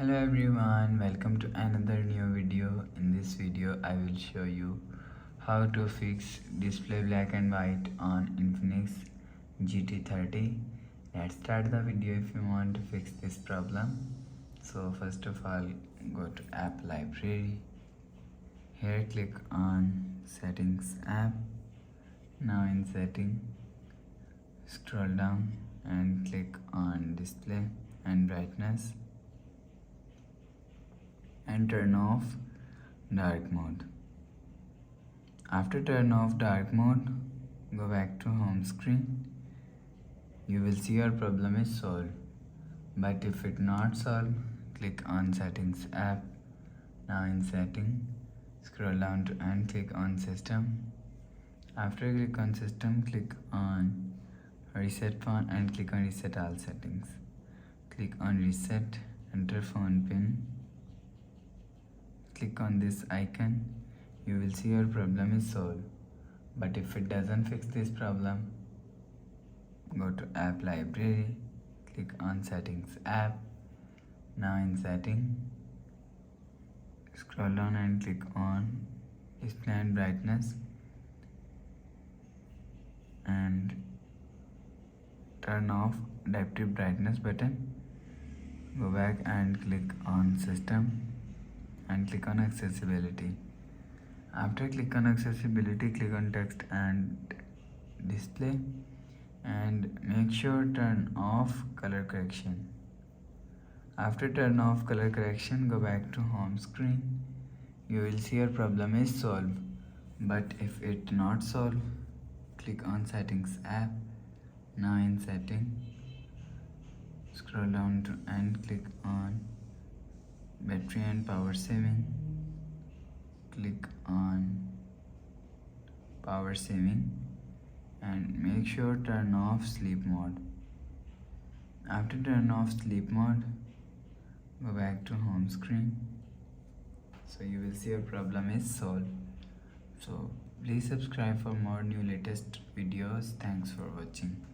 Hello everyone, welcome to another new video. In this video I will show you how to fix display black and white on Infinix GT30. Let's start the video if you want to fix this problem. So first of all, go to app library. Here click on settings app. Now in setting, scroll down and click on display and brightness and turn off dark mode. After turn off dark mode, go back to home screen. You will see your problem is solved. But if it not solved, click on settings app. Now in setting, scroll down to and click on system. After click on system, click on reset phone and click on reset all settings. Click on reset, enter phone pin. Click on this icon. You will see your problem is solved. But if it doesn't fix this problem, go to app library, click on settings app. Now in setting, scroll down and click on display and brightness and turn off adaptive brightness button. Go back and click on system and click on accessibility. After click on accessibility, click on text and display and make sure turn off color correction. After turn off color correction, go back to home screen. You will see your problem is solved. But if it not solved, click on settings app. Now in setting, scroll down to and click on battery and power saving. Click on power saving and make sure turn off sleep mode. After turn off sleep mode, go back to home screen. So you will see your problem is solved. So please subscribe for more new latest videos. Thanks for watching.